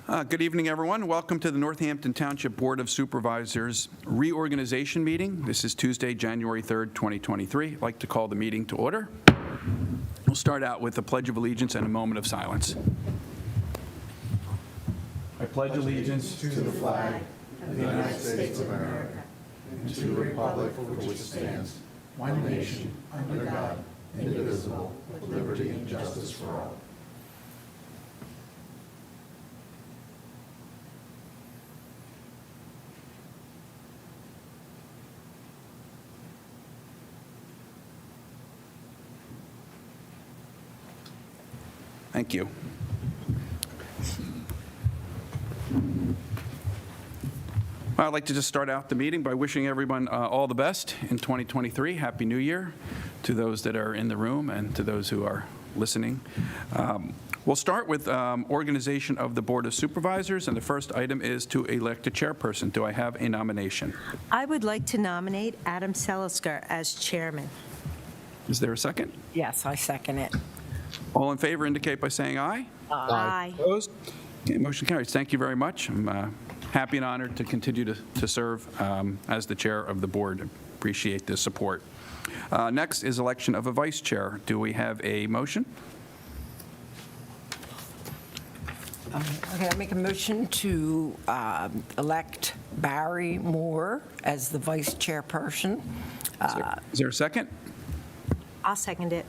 Good evening, everyone. Welcome to the Northampton Township Board of Supervisors Reorganization Meeting. This is Tuesday, January 3rd, 2023. I'd like to call the meeting to order. We'll start out with the Pledge of Allegiance and a moment of silence. I pledge allegiance to the flag of the United States of America and to the republic for which it stands, one nation, under God, indivisible, with liberty and justice for all. Thank you. I'd like to just start out the meeting by wishing everyone all the best in 2023. Happy New Year to those that are in the room and to those who are listening. We'll start with organization of the Board of Supervisors, and the first item is to elect a chairperson. Do I have a nomination? I would like to nominate Adam Selisker as chairman. Is there a second? Yes, I second it. All in favor indicate by saying aye. Aye. Opposed? Okay, motion carries. Thank you very much. I'm happy and honored to continue to serve as the chair of the board. Appreciate the support. Next is election of a vice chair. Do we have a motion? Okay, I make a motion to elect Barry Moore as the vice chairperson. Is there a second? I'll second it.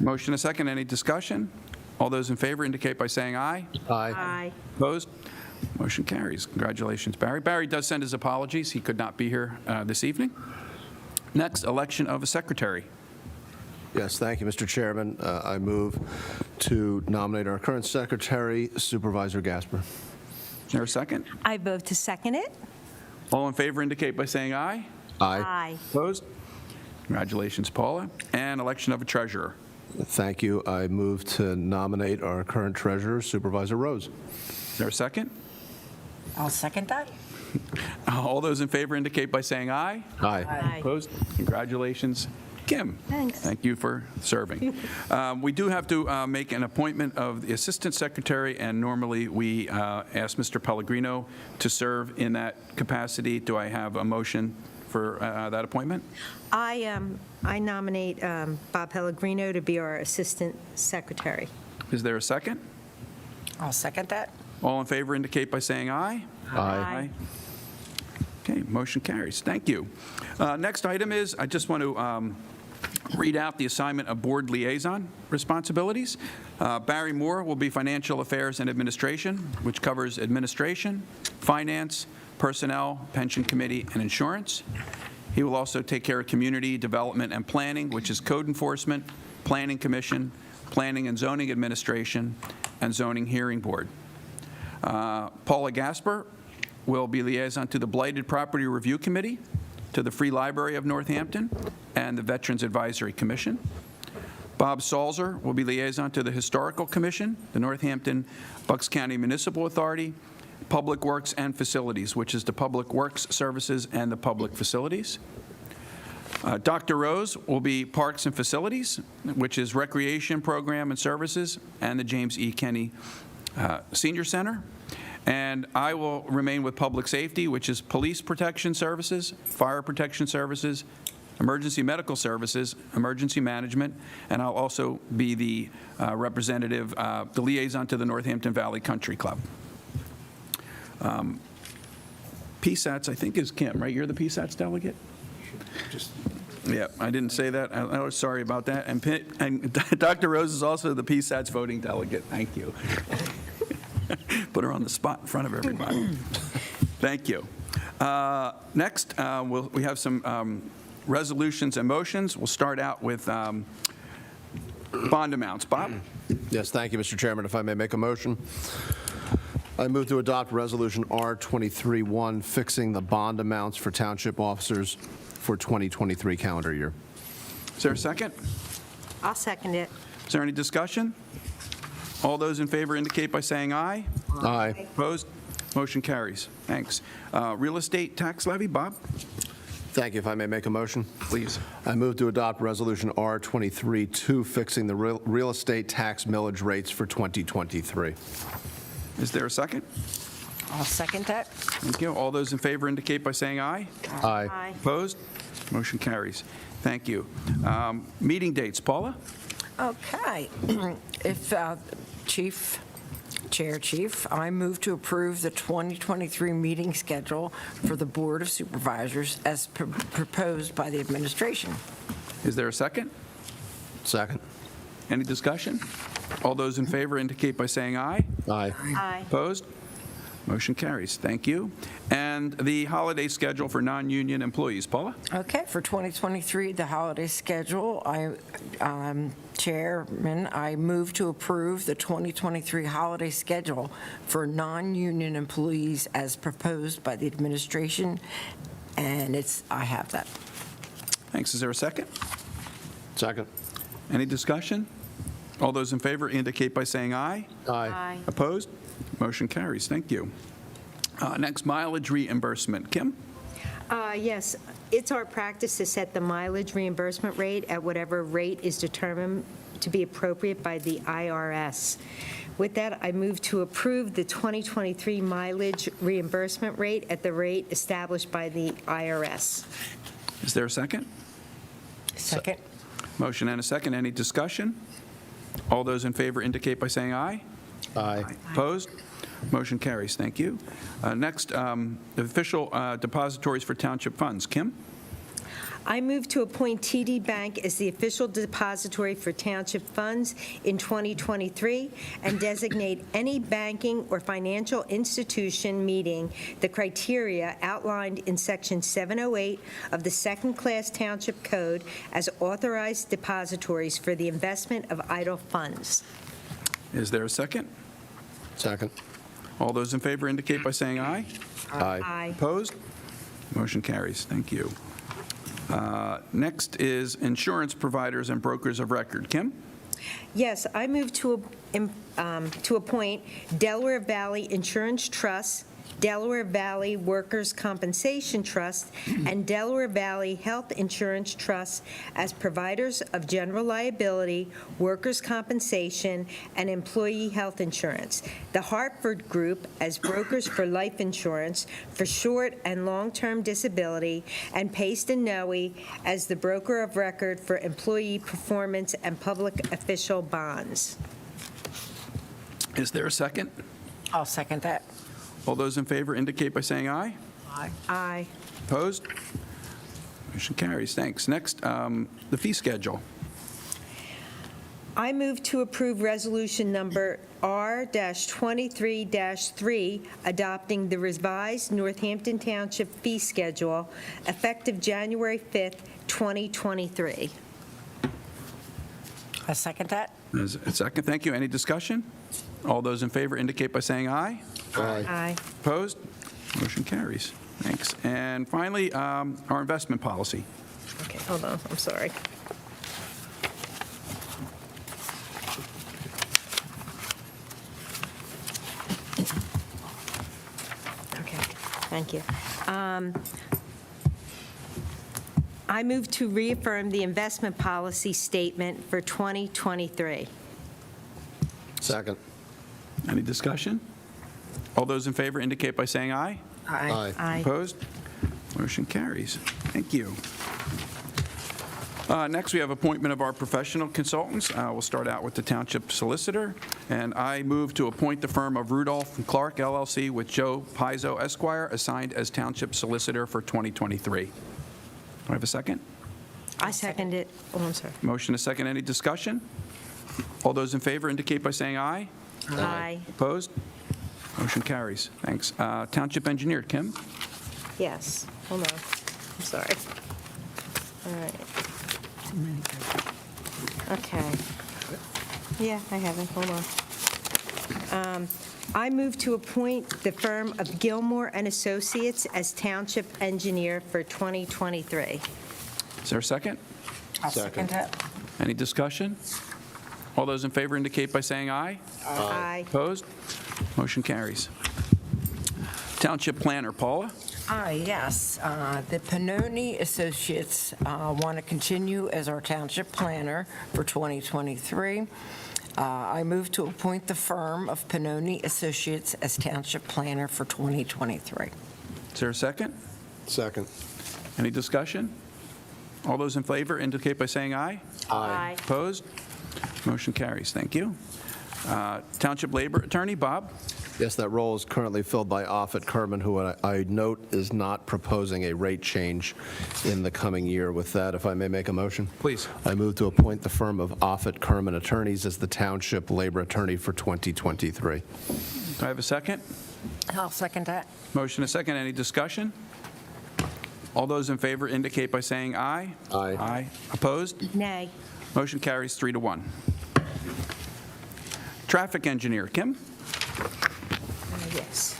Motion a second. Any discussion? All those in favor indicate by saying aye. Aye. Opposed? Motion carries. Congratulations, Barry. Barry does send his apologies. He could not be here this evening. Next, election of a secretary. Yes, thank you, Mr. Chairman. I move to nominate our current secretary, Supervisor Gasper. Is there a second? I vote to second it. All in favor indicate by saying aye. Aye. Opposed? Congratulations, Paula. And election of a treasurer. Thank you. I move to nominate our current treasurer, Supervisor Rose. Is there a second? I'll second that. All those in favor indicate by saying aye. Aye. Opposed? Congratulations, Kim. Thanks. Thank you for serving. We do have to make an appointment of the assistant secretary, and normally we ask Mr. Pellegrino to serve in that capacity. Do I have a motion for that appointment? I nominate Bob Pellegrino to be our assistant secretary. Is there a second? I'll second that. All in favor indicate by saying aye. Aye. Okay, motion carries. Thank you. Next item is, I just want to read out the assignment of board liaison responsibilities. Barry Moore will be Financial Affairs and Administration, which covers administration, finance, personnel, pension committee, and insurance. He will also take care of community development and planning, which is code enforcement, planning commission, planning and zoning administration, and zoning hearing board. Paula Gasper will be liaison to the Blighted Property Review Committee, to the Free Library of Northampton, and the Veterans Advisory Commission. Bob Salzer will be liaison to the Historical Commission, the Northampton Bucks County Municipal Authority, Public Works and Facilities, which is the Public Works Services and the Public Facilities. Dr. Rose will be Parks and Facilities, which is Recreation Program and Services, and the James E. Kenney Senior Center. And I will remain with Public Safety, which is Police Protection Services, Fire Protection Services, Emergency Medical Services, Emergency Management, and I'll also be the representative, the liaison to the Northampton Valley Country Club. PSATs, I think, is Kim, right? You're the PSATs delegate? Yeah, I didn't say that. I was sorry about that. And Dr. Rose is also the PSATs voting delegate. Thank you. Put her on the spot in front of everybody. Thank you. Next, we have some resolutions and motions. We'll start out with bond amounts. Bob? Yes, thank you, Mr. Chairman. If I may make a motion. I move to adopt Resolution R23-1, fixing the bond amounts for township officers for 2023 calendar year. Is there a second? I'll second it. Is there any discussion? All those in favor indicate by saying aye. Aye. Opposed? Motion carries. Thanks. Real estate tax levy, Bob? Thank you. If I may make a motion. Please. I move to adopt Resolution R23-2, fixing the real estate tax millage rates for 2023. Is there a second? I'll second that. Thank you. All those in favor indicate by saying aye. Aye. Opposed? Motion carries. Thank you. Meeting dates, Paula? Okay. If, Chief, I move to approve the 2023 meeting schedule for the Board of Supervisors as proposed by the administration. Is there a second? Second. Any discussion? All those in favor indicate by saying aye. Aye. Aye. Opposed? Motion carries. Thank you. And the holiday schedule for non-union employees, Paula? Okay, for 2023, the holiday schedule, Chairman, I move to approve the 2023 holiday schedule for non-union employees as proposed by the administration, and I have that. Thanks. Is there a second? Second. Any discussion? All those in favor indicate by saying aye. Aye. Opposed? Motion carries. Thank you. Next, mileage reimbursement. Kim? Yes, it's our practice to set the mileage reimbursement rate at whatever rate is determined to be appropriate by the IRS. With that, I move to approve the 2023 mileage reimbursement rate at the rate established by the IRS. Is there a second? Second. Motion and a second. Any discussion? All those in favor indicate by saying aye. Aye. Opposed? Motion carries. Thank you. Next, the official depositories for township funds. Kim? I move to appoint TD Bank as the official depository for township funds in 2023 and designate any banking or financial institution meeting the criteria outlined in Section 708 of the Second-Class Township Code as authorized depositories for the investment of idle funds. Is there a second? Second. All those in favor indicate by saying aye. Aye. Opposed? Motion carries. Thank you. Next is insurance providers and brokers of record. Kim? Yes, I move to appoint Delaware Valley Insurance Trust, Delaware Valley Workers' Compensation Trust, and Delaware Valley Health Insurance Trust as providers of general liability, workers' compensation, and employee health insurance. The Hartford Group as brokers for life insurance for short and long-term disability, and Paste & Noe as the broker of record for employee performance and public official bonds. Is there a second? I'll second that. All those in favor indicate by saying aye. Aye. Opposed? Motion carries. Thanks. Next, the fee schedule. I move to approve resolution number R-23-3, adopting the revised Northampton Township fee schedule effective January 5th, 2023. I second that. Is a second. Thank you. Any discussion? All those in favor indicate by saying aye. Aye. Opposed? Motion carries. Thanks. And finally, our investment policy. Okay, hold on, I'm sorry. Okay, thank you. I move to reaffirm the investment policy statement for 2023. Second. Any discussion? All those in favor indicate by saying aye. Aye. Aye. Opposed? Motion carries. Thank you. Next, we have appointment of our professional consultants. We'll start out with the Township Solicitor, and I move to appoint the firm of Rudolph & Clark LLC with Joe Pizzo Esquire assigned as Township Solicitor for 2023. Do I have a second? I second it. Oh, I'm sorry. Motion a second. Any discussion? All those in favor indicate by saying aye. Aye. Opposed? Motion carries. Thanks. Township Engineer, Kim? Yes, hold on, I'm sorry. All right. Okay. Yeah, I have it, hold on. I move to appoint the firm of Gilmore and Associates as Township Engineer for 2023. Is there a second? I'll second that. Any discussion? All those in favor indicate by saying aye. Aye. Opposed? Motion carries. Township Planner, Paula? Yes. The Pannoni Associates want to continue as our township planner for 2023. I move to appoint the firm of Pannoni Associates as township planner for 2023. Is there a second? Second. Any discussion? All those in favor indicate by saying aye. Aye. Opposed? Motion carries. Thank you. Township Labor Attorney, Bob? Yes, that role is currently filled by Offit Kerman, who I note is not proposing a rate change in the coming year. With that, if I may make a motion? Please. I move to appoint the firm of Offit Kerman Attorneys as the Township Labor Attorney for 2023. Do I have a second? I'll second that. Motion a second. Any discussion? All those in favor indicate by saying aye. Aye. Aye. Opposed? Nay. Motion carries 3-1. Traffic Engineer, Kim? Yes.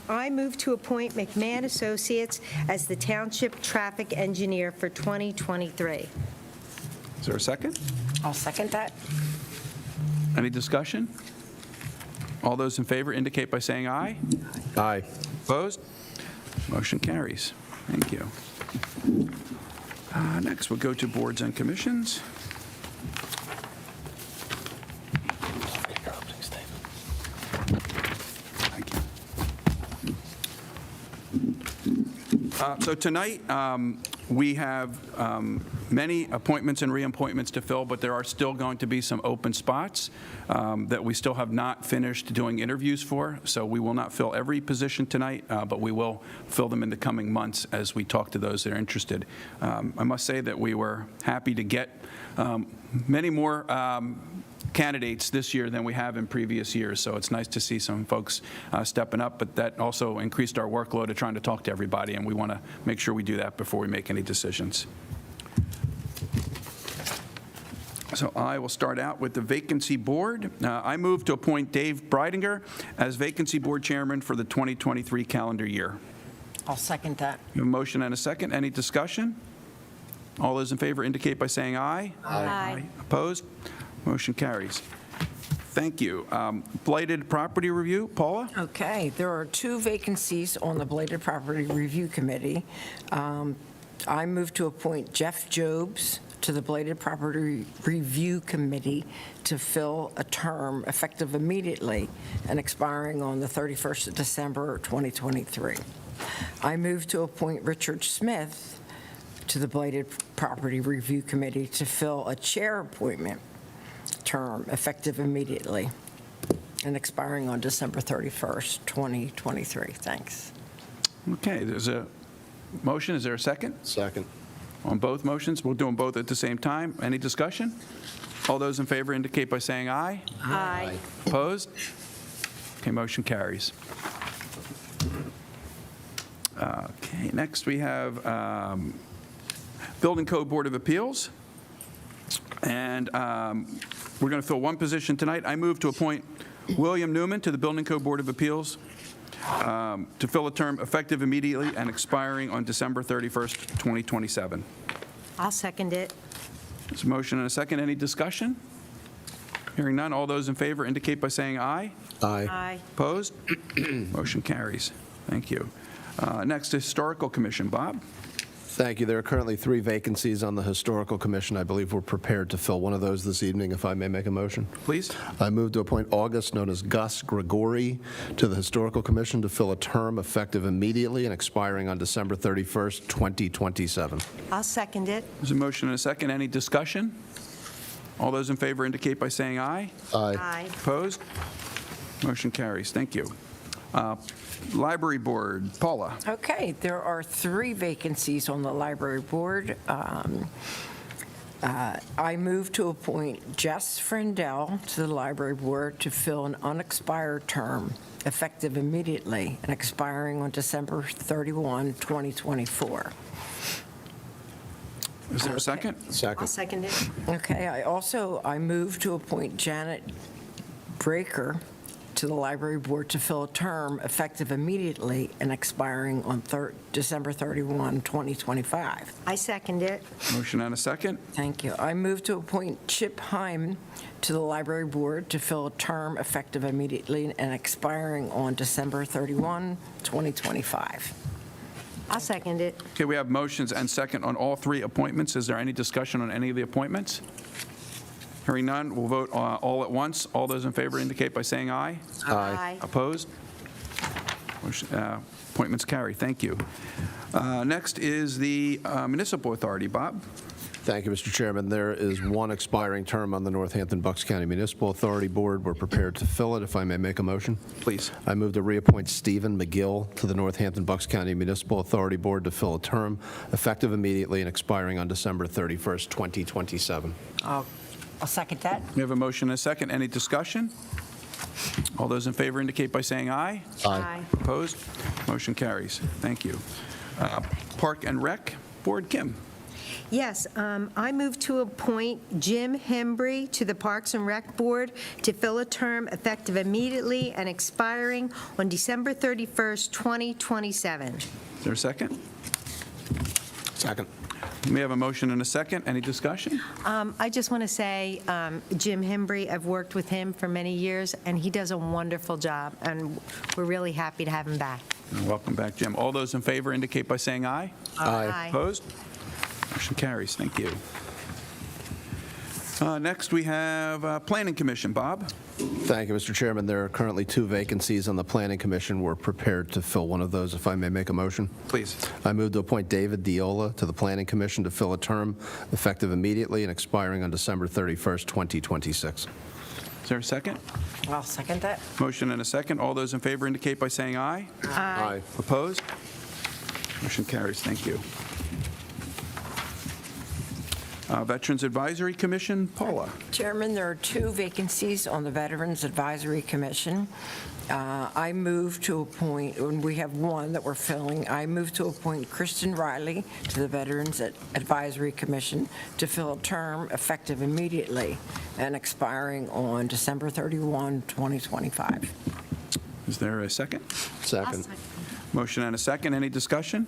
I move to appoint McMahon Associates as the Township Traffic Engineer for 2023. Is there a second? I'll second that. Any discussion? All those in favor indicate by saying aye. Aye. Opposed? Motion carries. Thank you. Next, we'll go to boards and commissions. Thank you. So tonight, we have many appointments and reappointments to fill, but there are still going to be some open spots that we still have not finished doing interviews for. So we will not fill every position tonight, but we will fill them in the coming months as we talk to those that are interested. I must say that we were happy to get many more candidates this year than we have in previous years, so it's nice to see some folks stepping up, but that also increased our workload of trying to talk to everybody, and we want to make sure we do that before we make any decisions. So I will start out with the Vacancy Board. I move to appoint Dave Breidinger as Vacancy Board Chairman for the 2023 calendar year. I'll second that. We have a motion and a second. Any discussion? All those in favor indicate by saying aye. Aye. Opposed? Motion carries. Thank you. Blighted Property Review, Paula? Okay, there are 2 vacancies on the Blighted Property Review Committee. I move to appoint Jeff Jobs to the Blighted Property Review Committee to fill a term effective immediately and expiring on the 31st of December 2023. I move to appoint Richard Smith to the Blighted Property Review Committee to fill a chair appointment term effective immediately and expiring on December 31st, 2023. Thanks. Okay, there's a motion. Is there a second? Second. On both motions? We'll do them both at the same time. Any discussion? All those in favor indicate by saying aye. Aye. Opposed? Okay, motion carries. Okay, next we have Building Code Board of Appeals. And we're going to fill one position tonight. I move to appoint William Newman to the Building Code Board of Appeals to fill a term effective immediately and expiring on December 31st, 2027. I'll second it. There's a motion and a second. Any discussion? Hearing none. All those in favor indicate by saying aye. Aye. Aye. Opposed? Motion carries. Thank you. Next, Historical Commission. Bob? Thank you. There are currently 3 vacancies on the Historical Commission. I believe we're prepared to fill one of those this evening, if I may make a motion. Please. I move to appoint August, known as Gus Gregori, to the Historical Commission to fill a term effective immediately and expiring on December 31st, 2027. I'll second it. There's a motion and a second. Any discussion? All those in favor indicate by saying aye. Aye. Aye. Opposed? Motion carries. Thank you. Library Board, Paula. Okay, there are 3 vacancies on the Library Board. I move to appoint Jess Frindell to the Library Board to fill an unexpired term effective immediately and expiring on December 31, 2024. Is there a second? I'll Second. second it. Okay, I move to appoint Janet Breaker to the Library Board to fill a term effective immediately and expiring on December 31, 2025. I second it. Motion and a second. Thank you. I move to appoint Chip Heim to the Library Board to fill a term effective immediately and expiring on December 31, 2025. I'll second it. Okay, we have motions and second on all three appointments. Is there any discussion on any of the appointments? Hearing none, we'll vote all at once. All those in favor indicate by saying aye. Aye. Opposed? Appointments carry. Thank you. Next is the Municipal Authority. Bob? Thank you, Mr. Chairman. There is one expiring term on the Northampton Bucks County Municipal Authority Board. We're prepared to fill it, if I may make a motion. Please. I move to reappoint Stephen McGill to the Northampton Bucks County Municipal Authority Board to fill a term effective immediately and expiring on December 31st, 2027. I'll second that. We have a motion and a second. Any discussion? All those in favor indicate by saying aye. Aye. Opposed? Motion carries. Thank you. Park and Rec Board, Kim. Yes, I move to appoint Jim Hembry to the Parks and Rec Board to fill a term effective immediately and expiring on December 31st, 2027. Is there a second? Second. We have a motion and a second. Any discussion? I just want to say, Jim Hembry, I've worked with him for many years, and he does a wonderful job, and we're really happy to have him back. Welcome back, Jim. All those in favor indicate by saying aye. Aye. Opposed? Motion carries. Thank you. Next, we have Planning Commission. Bob? Thank you, Mr. Chairman. There are currently 2 vacancies on the Planning Commission. We're prepared to fill one of those, if I may make a motion. Please. I move to appoint David Diola to the Planning Commission to fill a term effective immediately and expiring on December 31st, 2026. Is there a second? I'll second that. Motion and a second. All those in favor indicate by saying aye. Aye. Opposed? Motion carries. Thank you. Veterans Advisory Commission, Paula. Chairman, there are 2 vacancies on the Veterans Advisory Commission. I move to appoint, and we have one that we're filling, I move to appoint Kristen Riley to the Veterans Advisory Commission to fill a term effective immediately and expiring on December 31, 2025. Is there a second? Second. Motion and a second. Any discussion?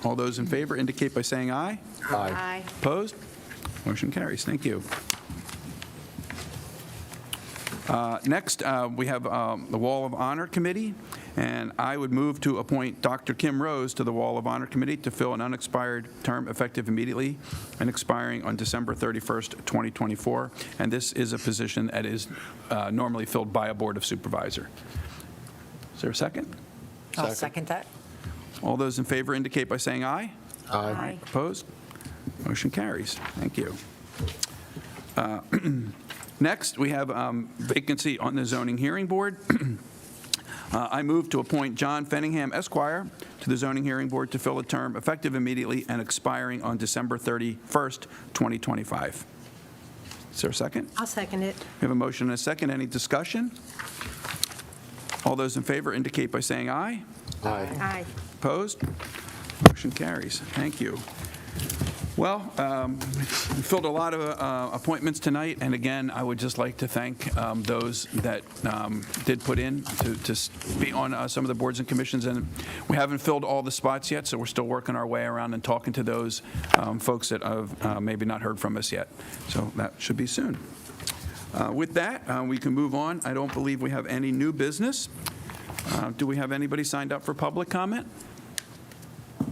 All those in favor indicate by saying aye. Aye. Opposed? Motion carries. Thank you. Next, we have the Wall of Honor Committee, and I would move to appoint Dr. Kim Rose to the Wall of Honor Committee to fill an unexpired term effective immediately and expiring on December 31st, 2024. And this is a position that is normally filled by a Board of Supervisor. Is there a second? I'll second that. All those in favor indicate by saying aye. Aye. Opposed? Motion carries. Thank you. Next, we have vacancy on the Zoning Hearing Board. I move to appoint John Fenningham, Esquire, to the Zoning Hearing Board to fill a term effective immediately and expiring on December 31st, 2025. Is there a second? I'll second it. We have a motion and a second. Any discussion? All those in favor indicate by saying aye. Aye. Aye. Opposed? Motion carries. Thank you. Well, we filled a lot of appointments tonight, and again, I would just like to thank those that did put in to be on some of the boards and commissions, and we haven't filled all the spots yet, so we're still working our way around and talking to those folks that have maybe not heard from us yet. So that should be soon. With that, we can move on. I don't believe we have any new business. Do we have anybody signed up for public comment?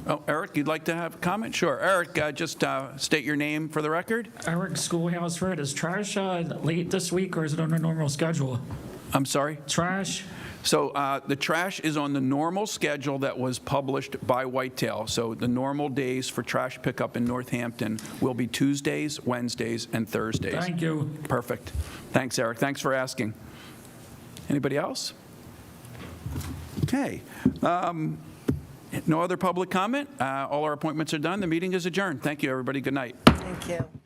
Oh, Eric, you'd like to have a comment? Sure. Eric, just state your name for the record. Eric Schoolhouse Red, is trash late this week or is it on a normal schedule? I'm sorry? Trash? So the trash is on the normal schedule that was published by Whitetail. So the normal days for trash pickup in Northampton will be Tuesdays, Wednesdays, and Thursdays. Thank you. Perfect. Thanks, Eric. Thanks for asking. Anybody else? Okay. No other public comment? All our appointments are done. The meeting is adjourned. Thank you, everybody. Good night. Thank you.